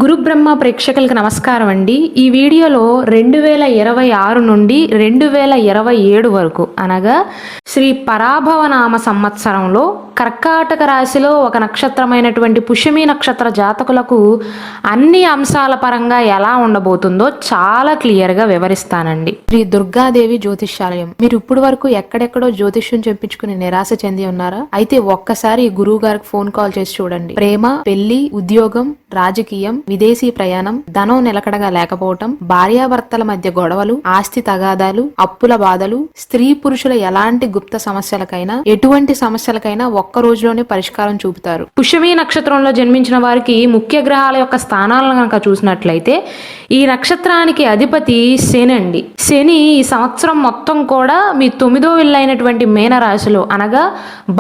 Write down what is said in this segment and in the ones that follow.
గురు బ్రహ్మ ప్రేక్షకులకు నమస్కారం అండి. ఈ వీడియోలో 2026 నుండి 2027 వరకు అనగా శ్రీ పరాభవనామ సంవత్సరంలో కర్కాటక రాశిలో ఒక నక్షత్రమైనటువంటి పుష్యమి నక్షత్ర జాతకులకు అన్ని అంశాల పరంగా ఎలా ఉండబోతుందో చాలా క్లియర్గా వివరిస్తానండి. శ్రీ దుర్గాదేవి జ్యోతిష్యాలయం. మీరు ఇప్పుడు వరకు ఎక్కడెక్కడో జ్యోతిష్యం చెప్పించుకుని నిరాశ చెంది ఉన్నారా? అయితే ఒక్కసారి గురువు గారికి ఫోన్ కాల్ చేసి చూడండి. ప్రేమ, పెళ్లి, ఉద్యోగం, రాజకీయం, విదేశీ ప్రయాణం, ధనం నిలకడగా లేకపోవటం, భార్యాభర్తల మధ్య గొడవలు, ఆస్తి తగాదాలు, అప్పుల బాధలు, స్త్రీ పురుషుల ఎలాంటి గుప్త సమస్యలకైనా ఎటువంటి సమస్యలకైనా ఒక్క రోజులోనే పరిష్కారం చూపుతారు. పుష్యమి నక్షత్రంలో జన్మించిన వారికి ముఖ్య గ్రహాల యొక్క స్థానాలను కనుక చూసినట్లయితే ఈ నక్షత్రానికి అధిపతి శని అండి. శని ఈ సంవత్సరం మొత్తం కూడా మీ 9వ ఇల్లు అయినటువంటి మీనరాశిలో అనగా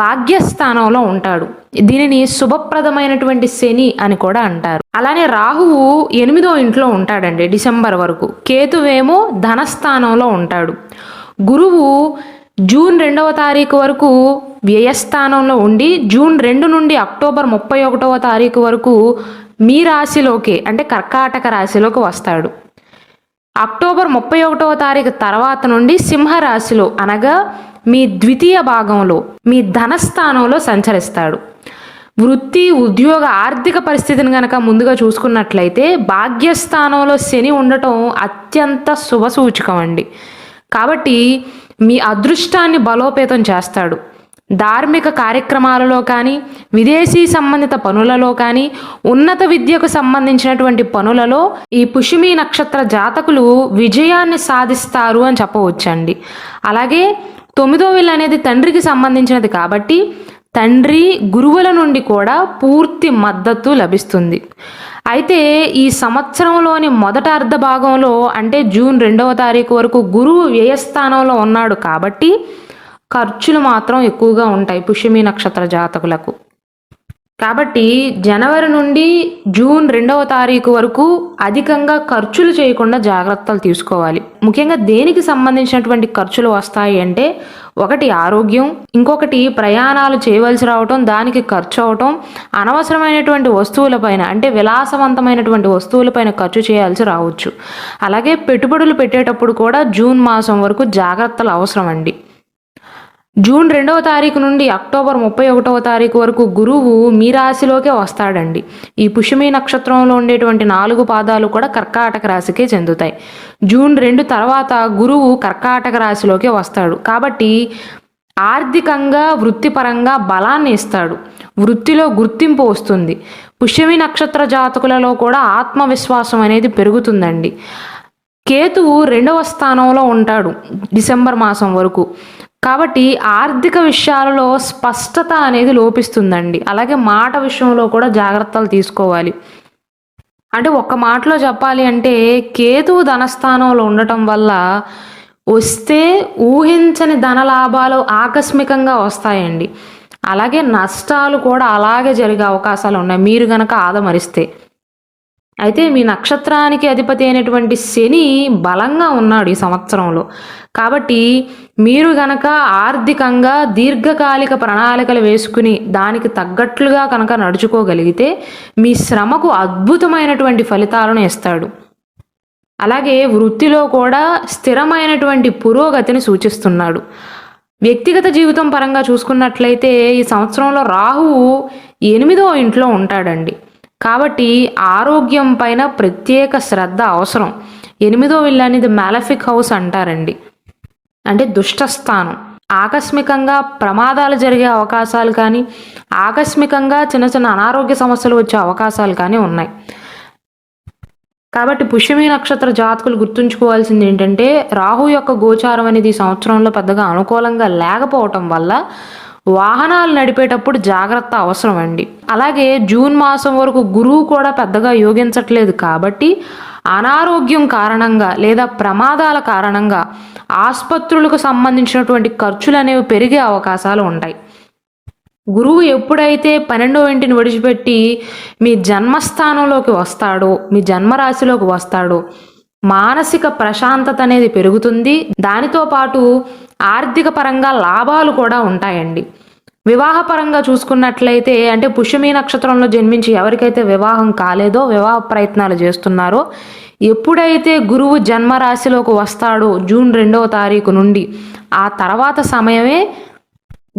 భాగ్యస్థానంలో ఉంటాడు. దీనిని శుభప్రదమైనటువంటి శని అని కూడా అంటారు. అలానే రాహువు 8వ ఇంట్లో ఉంటాడండి డిసెంబర్ వరకు. కేతువేమో ధనస్థానంలో ఉంటాడు. గురువు జూన్ 2వ తారీఖు వరకు వ్యయస్థానంలో ఉండి జూన్ 2 నుండి అక్టోబర్ 31వ తారీఖు వరకు మీ రాశిలోకి అంటే కర్కాటక రాశిలోకి వస్తాడు. అక్టోబర్ 31వ తారీఖు తర్వాత నుండి సింహరాశిలో అనగా మీ ద్వితీయ భాగంలో మీ ధనస్థానంలో సంచరిస్తాడు. వృత్తి, ఉద్యోగ, ఆర్థిక పరిస్థితిని కనుక ముందుగా చూసుకున్నట్లయితే భాగ్యస్థానంలో శని ఉండటం అత్యంత శుభసూచకం అండి. కాబట్టి మీ అదృష్టాన్ని బలోపేతం చేస్తాడు. ధార్మిక కార్యక్రమాలలో కానీ, విదేశీ సంబంధిత పనులలో కానీ, ఉన్నత విద్యకు సంబంధించినటువంటి పనులలో ఈ పుష్యమి నక్షత్ర జాతకులు విజయాన్ని సాధిస్తారు అని చెప్పవచ్చండి. అలాగే 9వ ఇల్లు అనేది తండ్రికి సంబంధించినది కాబట్టి తండ్రి, గురువుల నుండి కూడా పూర్తి మద్దతు లభిస్తుంది. అయితే ఈ సంవత్సరంలోని మొదటి అర్ధ భాగంలో అంటే జూన్ 2వ తారీఖు వరకు గురువు వ్యయస్థానంలో ఉన్నాడు కాబట్టి ఖర్చులు మాత్రం ఎక్కువగా ఉంటాయి పుష్యమి నక్షత్ర జాతకులకు. కాబట్టి జనవరి నుండి జూన్ 2వ తారీఖు వరకు అధికంగా ఖర్చులు చేయకుండా జాగ్రత్తలు తీసుకోవాలి. ముఖ్యంగా దేనికి సంబంధించినటువంటి ఖర్చులు వస్తాయి అంటే ఒకటి ఆరోగ్యం, ఇంకొకటి ప్రయాణాలు చేయవలసి రావటం, దానికి ఖర్చు అవటం, అనవసరమైనటువంటి వస్తువులపైన అంటే విలాసవంతమైనటువంటి వస్తువులపైన ఖర్చు చేయాల్సి రావచ్చు. అలాగే పెట్టుబడులు పెట్టేటప్పుడు కూడా జూన్ మాసం వరకు జాగ్రత్తలు అవసరం అండి. జూన్ 2వ తారీఖు నుండి అక్టోబర్ 31వ తారీఖు వరకు గురువు మీ రాశిలోకే వస్తాడండి. ఈ పుష్యమి నక్షత్రంలో ఉండేటువంటి 4 పాదాలు కూడా కర్కాటక రాశికే చెందుతాయి. జూన్ 2 తర్వాత గురువు కర్కాటక రాశిలోకే వస్తాడు. కాబట్టి ఆర్థికంగా, వృత్తిపరంగా బలాన్ని ఇస్తాడు. వృత్తిలో గుర్తింపు వస్తుంది. పుష్యమి నక్షత్ర జాతకులలో కూడా ఆత్మవిశ్వాసం అనేది పెరుగుతుందండి. కేతువు 2వ స్థానంలో ఉంటాడు డిసెంబర్ మాసం వరకు. కాబట్టి ఆర్థిక విషయాలలో స్పష్టత అనేది లోపిస్తుందండి. అలాగే మాట విషయంలో కూడా జాగ్రత్తలు తీసుకోవాలి. అంటే ఒక్క మాటలో చెప్పాలి అంటే కేతువు ధనస్థానంలో ఉండటం వల్ల వస్తే ఊహించని ధన లాభాలు ఆకస్మికంగా వస్తాయండి. అలాగే నష్టాలు కూడా అలాగే జరిగే అవకాశాలు ఉన్నాయి మీరు గనక ఆదమరిస్తే. అయితే మీ నక్షత్రానికి అధిపతి అయినటువంటి శని బలంగా ఉన్నాడు ఈ సంవత్సరంలో. కాబట్టి మీరు గనక ఆర్థికంగా దీర్ఘకాలిక ప్రణాళికలు వేసుకుని దానికి తగ్గట్లుగా కనుక నడుచుకోగలిగితే మీ శ్రమకు అద్భుతమైనటువంటి ఫలితాలను ఇస్తాడు. అలాగే వృత్తిలో కూడా స్థిరమైనటువంటి పురోగతిని సూచిస్తున్నాడు. వ్యక్తిగత జీవితం పరంగా చూసుకున్నట్లయితే ఈ సంవత్సరంలో రాహువు 8వ ఇంట్లో ఉంటాడండి. కాబట్టి ఆరోగ్యం పైన ప్రత్యేక శ్రద్ధ అవసరం. 8వ ఇల్లు అనేది మ్యాలఫిక్ హౌస్ అంటారండి, అంటే దుష్టస్థానం. ఆకస్మికంగా ప్రమాదాలు జరిగే అవకాశాలు కానీ, ఆకస్మికంగా చిన్న చిన్న అనారోగ్య సమస్యలు వచ్చే అవకాశాలు కానీ ఉన్నాయి. కాబట్టి పుష్యమి నక్షత్ర జాతకులు గుర్తుంచుకోవాల్సింది ఏంటంటే రాహు యొక్క గోచారం అనేది ఈ సంవత్సరంలో పెద్దగా అనుకూలంగా లేకపోవటం వల్ల వాహనాలు నడిపేటప్పుడు జాగ్రత్త అవసరం అండి. అలాగే జూన్ మాసం వరకు గురువు కూడా పెద్దగా యోగించట్లేదు కాబట్టి అనారోగ్యం కారణంగా లేదా ప్రమాదాల కారణంగా ఆసుపత్రులకు సంబంధించినటువంటి ఖర్చులు అనేవి పెరిగే అవకాశాలు ఉంటాయి. గురువు ఎప్పుడైతే 12వ ఇంటిని విడిచిపెట్టి మీ జన్మస్థానంలోకి వస్తాడో, మీ జన్మరాశిలోకి వస్తాడో మానసిక ప్రశాంతత అనేది పెరుగుతుంది. దానితో పాటు ఆర్థిక పరంగా లాభాలు కూడా ఉంటాయండి. వివాహపరంగా చూసుకున్నట్లయితే అంటే పుష్యమి నక్షత్రంలో జన్మించి ఎవరికైతే వివాహం కాలేదో వివాహ ప్రయత్నాలు చేస్తున్నారో ఎప్పుడైతే గురువు జన్మరాశిలోకి వస్తాడో జూన్ 2వ తారీఖు నుండి ఆ తర్వాత సమయమే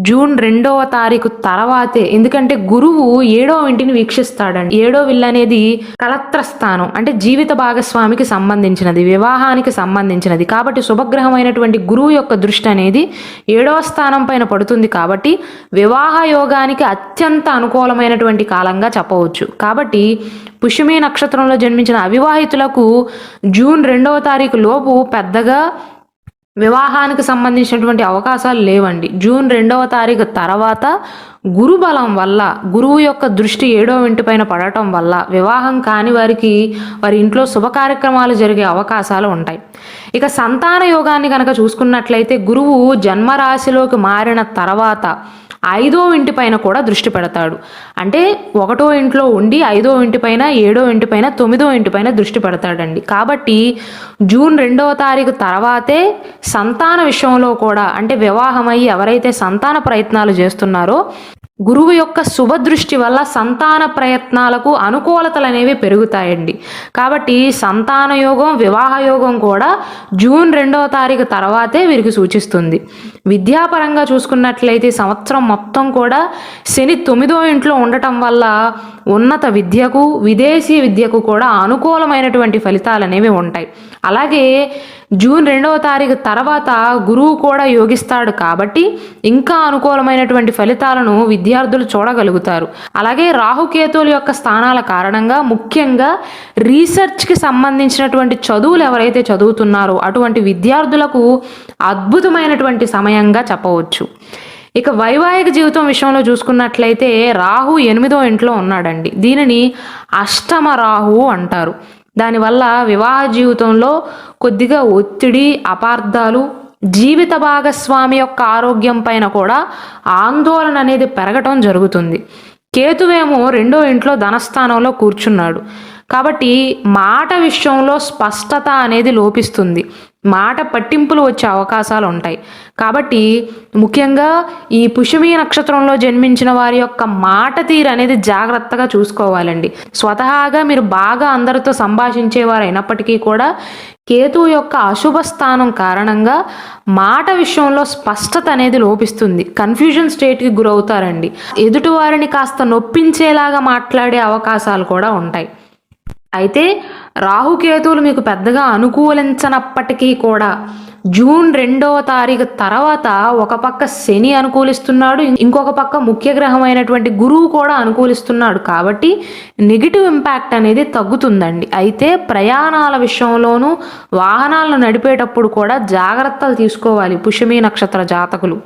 జూన్ 2వ తారీఖు తర్వాతే, ఎందుకంటే గురువు 7వ ఇంటిని వీక్షిస్తాడండి. 7వ ఇల్లు అనేది కలత్ర స్థానం, అంటే జీవిత భాగస్వామికి సంబంధించినది, వివాహానికి సంబంధించినది. కాబట్టి శుభగ్రహమైనటువంటి గురువు యొక్క దృష్టి అనేది 7వ స్థానం పైన పడుతుంది. కాబట్టి వివాహ యోగానికి అత్యంత అనుకూలమైనటువంటి కాలంగా చెప్పవచ్చు. కాబట్టి పుష్యమి నక్షత్రంలో జన్మించిన అవివాహితులకు జూన్ 2వ తారీఖు లోపు పెద్దగా వివాహానికి సంబంధించినటువంటి అవకాశాలు లేవండి. జూన్ 2వ తారీఖు తర్వాత గురు బలం వల్ల, గురువు యొక్క దృష్టి 7వ ఇంటి పైన పడటం వల్ల వివాహం కాని వారికి వారి ఇంట్లో శుభ కార్యక్రమాలు జరిగే అవకాశాలు ఉంటాయి. ఇక సంతాన యోగాన్ని కనుక చూసుకున్నట్లయితే గురువు జన్మరాశిలోకి మారిన తర్వాత 5వ ఇంటి పైన కూడా దృష్టి పెడతాడు. అంటే 1వ ఇంట్లో ఉండి 5వ ఇంటి పైన, 7వ ఇంటి పైన, 9వ ఇంటి పైన దృష్టి పెడతాడండి. కాబట్టి జూన్ 2వ తారీఖు తర్వాతే సంతాన విషయంలో కూడా, అంటే వివాహమయ్యి ఎవరైతే సంతాన ప్రయత్నాలు చేస్తున్నారో గురువు యొక్క శుభదృష్టి వల్ల సంతాన ప్రయత్నాలకు అనుకూలతలు అనేవి పెరుగుతాయండి. కాబట్టి సంతాన యోగం, వివాహ యోగం కూడా జూన్ 2వ తారీఖు తర్వాతే వీరికి సూచిస్తుంది. విద్యాపరంగా చూసుకున్నట్లయితే సంవత్సరం మొత్తం కూడా శని 9వ ఇంట్లో ఉండటం వల్ల ఉన్నత విద్యకు, విదేశీ విద్యకు కూడా అనుకూలమైనటువంటి ఫలితాలు అనేవి ఉంటాయి. అలాగే జూన్ 2వ తారీఖు తర్వాత గురువు కూడా యోగిస్తాడు కాబట్టి ఇంకా అనుకూలమైనటువంటి ఫలితాలను విద్యార్థులు చూడగలుగుతారు. అలాగే రాహుకేతువుల యొక్క స్థానాల కారణంగా ముఖ్యంగా రీసెర్చ్కి సంబంధించినటువంటి చదువులు ఎవరైతే చదువుతున్నారో అటువంటి విద్యార్థులకు అద్భుతమైనటువంటి సమయంగా చెప్పవచ్చు. ఇక వైవాహిక జీవితం విషయంలో చూసుకున్నట్లయితే రాహు 8వ ఇంట్లో ఉన్నాడండి. దీనిని అష్టమ రాహు అంటారు. దానివల్ల వివాహ జీవితంలో కొద్దిగా ఒత్తిడి, అపార్థాలు, జీవిత భాగస్వామి యొక్క ఆరోగ్యం పైన కూడా ఆందోళన అనేది పెరగటం జరుగుతుంది. కేతువేమో 2వ ఇంట్లో ధనస్థానంలో కూర్చున్నాడు. కాబట్టి మాట విషయంలో స్పష్టత అనేది లోపిస్తుంది, మాట పట్టింపులు వచ్చే అవకాశాలు ఉంటాయి. కాబట్టి ముఖ్యంగా ఈ పుష్యమి నక్షత్రంలో జన్మించిన వారి యొక్క మాట తీరు అనేది జాగ్రత్తగా చూసుకోవాలండి. స్వతహాగా మీరు బాగా అందరితో సంభాషించేవారు అయినప్పటికీ కూడా కేతువు యొక్క అశుభ స్థానం కారణంగా మాట విషయంలో స్పష్టత అనేది లోపిస్తుంది, కన్ఫ్యూజన్ స్టేట్కి గురవుతారండి. ఎదుటివారిని కాస్త నొప్పించేలాగా మాట్లాడే అవకాశాలు కూడా ఉంటాయి. అయితే రాహుకేతువులు మీకు పెద్దగా అనుకూలించనప్పటికీ కూడా జూన్ 2వ తారీఖు తర్వాత ఒక పక్క శని అనుకూలిస్తున్నాడు, ఇంకొక పక్క ముఖ్య గ్రహమైనటువంటి గురువు కూడా అనుకూలిస్తున్నాడు. కాబట్టి నెగిటివ్ ఇంపాక్ట్ అనేది తగ్గుతుందండి. అయితే ప్రయాణాల విషయంలోనూ వాహనాలను నడిపేటప్పుడు కూడా జాగ్రత్తలు తీసుకోవాలి పుష్యమి నక్షత్ర జాతకులు.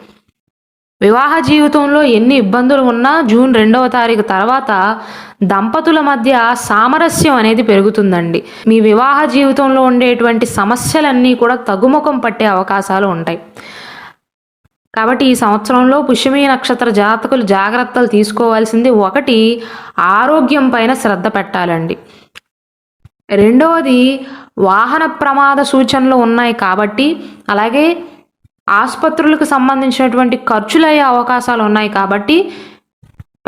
వివాహ జీవితంలో ఎన్ని ఇబ్బందులు ఉన్నా జూన్ 2వ తారీఖు తర్వాత దంపతుల మధ్య సామరస్యం అనేది పెరుగుతుందండి. మీ వివాహ జీవితంలో ఉండేటువంటి సమస్యలన్నీ కూడా తగ్గుముఖం పట్టే అవకాశాలు ఉంటాయి. కాబట్టి ఈ సంవత్సరంలో పుష్యమి నక్షత్ర జాతకులు జాగ్రత్తలు తీసుకోవాల్సింది, ఒకటి ఆరోగ్యం పైన శ్రద్ధ పెట్టాలండి. రెండవది వాహన ప్రమాద సూచనలు ఉన్నాయి కాబట్టి, అలాగే ఆసుపత్రులకు సంబంధించినటువంటి ఖర్చులయ్యే అవకాశాలు ఉన్నాయి కాబట్టి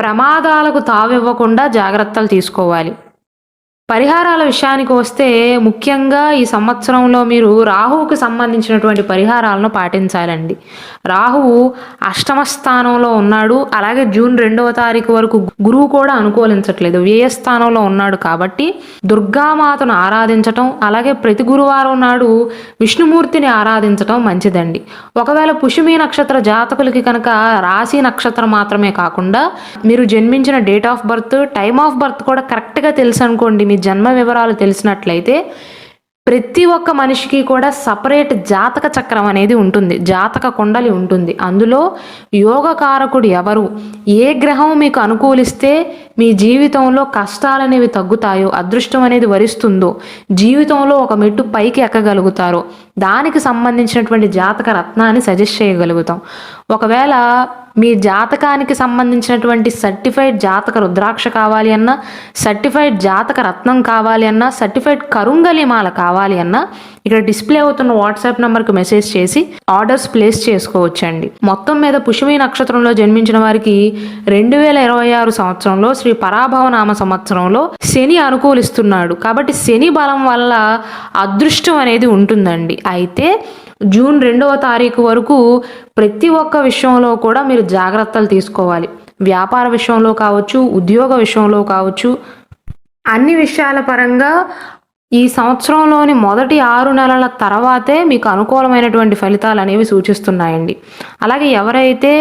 ప్రమాదాలకు తావివ్వకుండా జాగ్రత్తలు తీసుకోవాలి. పరిహారాల విషయానికి వస్తే ముఖ్యంగా ఈ సంవత్సరంలో మీరు రాహువుకి సంబంధించినటువంటి పరిహారాలను పాటించాలండి. రాహువు అష్టమ స్థానంలో ఉన్నాడు. అలాగే జూన్ 2వ తారీఖు వరకు గురువు కూడా అనుకూలించట్లేదు, వ్యయ స్థానంలో ఉన్నాడు. కాబట్టి దుర్గామాతను ఆరాధించటం, అలాగే ప్రతి గురువారం నాడు విష్ణుమూర్తిని ఆరాధించటం మంచిదండి. ఒకవేళ పుష్యమి నక్షత్ర జాతకులకి కనుక రాశి నక్షత్రం మాత్రమే కాకుండా మీరు జన్మించిన date of birth, time of birth కూడా కరెక్ట్గా తెలుసు అనుకోండి, మీ జన్మ వివరాలు తెలిసినట్లయితే ప్రతి ఒక్క మనిషికి కూడా సపరేట్ జాతక చక్రం అనేది ఉంటుంది, జాతక కుండలి ఉంటుంది. అందులో యోగకారకుడు ఎవరు, ఏ గ్రహం మీకు అనుకూలిస్తే మీ జీవితంలో కష్టాలు అనేవి తగ్గుతాయో, అదృష్టం అనేది వరిస్తుందో, జీవితంలో ఒక మెట్టు పైకి ఎక్కగలుగుతారో దానికి సంబంధించినటువంటి జాతక రత్నాన్ని సజెస్ట్ చేయగలుగుతాం. ఒకవేళ మీ జాతకానికి సంబంధించినటువంటి సర్టిఫైడ్ జాతక రుద్రాక్ష కావాలి అన్నా, సర్టిఫైడ్ జాతక రత్నం కావాలి అన్నా, సర్టిఫైడ్ కరుంగలిమాల కావాలి అన్నా ఇక్కడ డిస్ప్లే అవుతున్న వాట్సాప్ నెంబర్కి మెసేజ్ చేసి ఆర్డర్స్ ప్లేస్ చేసుకోవచ్చండి. మొత్తం మీద పుష్యమి నక్షత్రంలో జన్మించిన వారికి 2026 సంవత్సరంలో శ్రీ పరాభవ నామ సంవత్సరంలో శని అనుకూలిస్తున్నాడు. కాబట్టి శని బలం వల్ల అదృష్టం అనేది ఉంటుందండి. అయితే జూన్ 2వ తారీఖు వరకు ప్రతి ఒక్క విషయంలో కూడా మీరు జాగ్రత్తలు తీసుకోవాలి. వ్యాపార విషయంలో కావచ్చు, ఉద్యోగ విషయంలో కావచ్చు, అన్ని విషయాల పరంగా ఈ సంవత్సరంలోని మొదటి 6 నెలల తర్వాతే మీకు అనుకూలమైనటువంటి ఫలితాలు అనేవి సూచిస్తున్నాయండి. అలాగే ఎవరైతే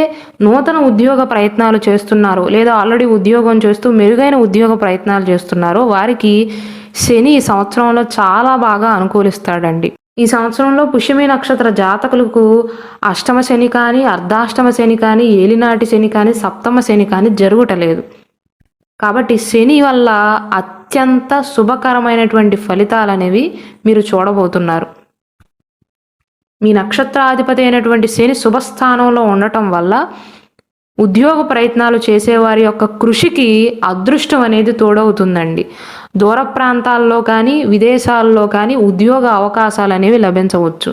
నూతన ఉద్యోగ ప్రయత్నాలు చేస్తున్నారో లేదా ఆల్రెడీ ఉద్యోగం చేస్తూ మెరుగైన ఉద్యోగ ప్రయత్నాలు చేస్తున్నారో వారికి శని ఈ సంవత్సరంలో చాలా బాగా అనుకూలిస్తాడండి. ఈ సంవత్సరంలో పుష్యమి నక్షత్ర జాతకులకు అష్టమ శని కానీ, అర్ధాష్టమ శని కానీ, ఏలినాటి శని కానీ, సప్తమ శని కానీ జరుగుటలేదు. కాబట్టి శని వల్ల అత్యంత శుభకరమైనటువంటి ఫలితాలు అనేవి మీరు చూడబోతున్నారు. మీ నక్షత్రాధిపతి అయినటువంటి శని శుభస్థానంలో ఉండటం వల్ల ఉద్యోగ ప్రయత్నాలు చేసేవారి యొక్క కృషికి అదృష్టం అనేది తోడవుతుందండి. దూర ప్రాంతాల్లో కానీ, విదేశాల్లో కానీ ఉద్యోగ అవకాశాలు అనేవి లభించవచ్చు.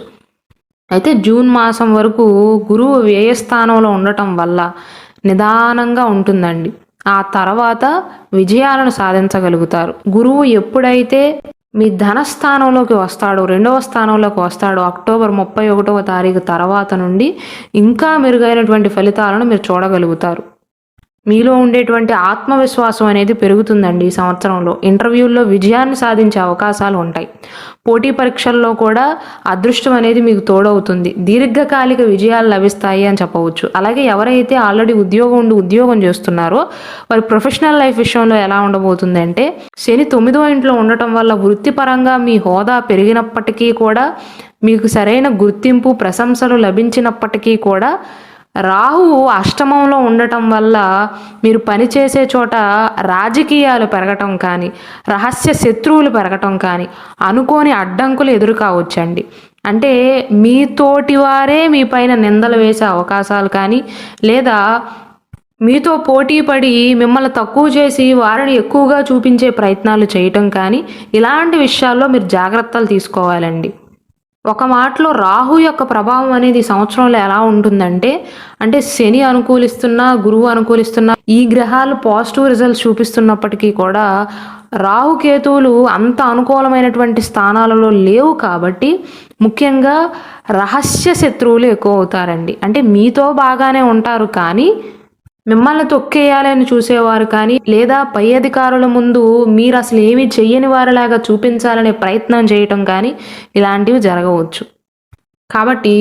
అయితే జూన్ మాసం వరకు గురువు వ్యయస్థానంలో ఉండటం వల్ల నిదానంగా ఉంటుందండి. ఆ తర్వాత విజయాలను సాధించగలుగుతారు. గురువు ఎప్పుడైతే మీ ధనస్థానంలోకి వస్తాడో, 2వ స్థానంలోకి వస్తాడో అక్టోబర్ 31వ తారీఖు తర్వాత నుండి ఇంకా మెరుగైనటువంటి ఫలితాలను మీరు చూడగలుగుతారు. మీలో ఉండేటువంటి ఆత్మవిశ్వాసం అనేది పెరుగుతుందండి. ఈ సంవత్సరంలో ఇంటర్వ్యూల్లో విజయాన్ని సాధించే అవకాశాలు ఉంటాయి. పోటీ పరీక్షల్లో కూడా అదృష్టం అనేది మీకు తోడవుతుంది. దీర్ఘకాలిక విజయాలు లభిస్తాయి అని చెప్పవచ్చు. అలాగే ఎవరైతే ఆల్రెడీ ఉద్యోగం చేస్తున్నారో వారి ప్రొఫెషనల్ లైఫ్ విషయంలో ఎలా ఉండబోతుంది అంటే, శని 9వ ఇంట్లో ఉండటం వల్ల వృత్తిపరంగా మీ హోదా పెరిగినప్పటికీ కూడా, మీకు సరైన గుర్తింపు ప్రశంసలు లభించినప్పటికీ కూడా, రాహువు అష్టమంలో ఉండటం వల్ల మీరు పనిచేసే చోట రాజకీయాలు పెరగటం కానీ, రహస్య శత్రువులు పెరగటం కానీ, అనుకోని అడ్డంకులు ఎదురు కావచ్చండి. అంటే మీ తోటి వారే మీ పైన నిందలు వేసే అవకాశాలు కానీ, లేదా మీతో పోటీ పడి మిమ్మల్ని తక్కువ చేసి వారిని ఎక్కువగా చూపించే ప్రయత్నాలు చేయటం కానీ, ఇలాంటి విషయాల్లో మీరు జాగ్రత్తలు తీసుకోవాలండి. ఒక మాటలో రాహు యొక్క ప్రభావం అనేది సంవత్సరంలో ఎలా ఉంటుందంటే, శని అనుకూలిస్తున్నా, గురువు అనుకూలిస్తున్నా, ఈ గ్రహాలు పాజిటివ్ రిజల్ట్స్ చూపిస్తున్నప్పటికీ కూడా రాహుకేతువులు అంత అనుకూలమైనటువంటి స్థానాలలో లేవు. కాబట్టి ముఖ్యంగా రహస్య శత్రువులు ఎక్కువ అవుతారండి. అంటే మీతో బాగానే ఉంటారు కానీ మిమ్మల్ని తొక్కేయాలని చూసేవారు కానీ, లేదా పై అధికారుల ముందు మీరు అసలు ఏమీ చెయ్యని వారిలాగా చూపించాలనే ప్రయత్నం చేయటం కానీ ఇలాంటివి జరగవచ్చు. కాబట్టి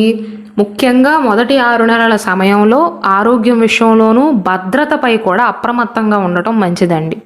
ముఖ్యంగా మొదటి 6 నెలల సమయంలో ఆరోగ్యం విషయంలోనూ భద్రతపై కూడా అప్రమత్తంగా ఉండటం మంచిదండి.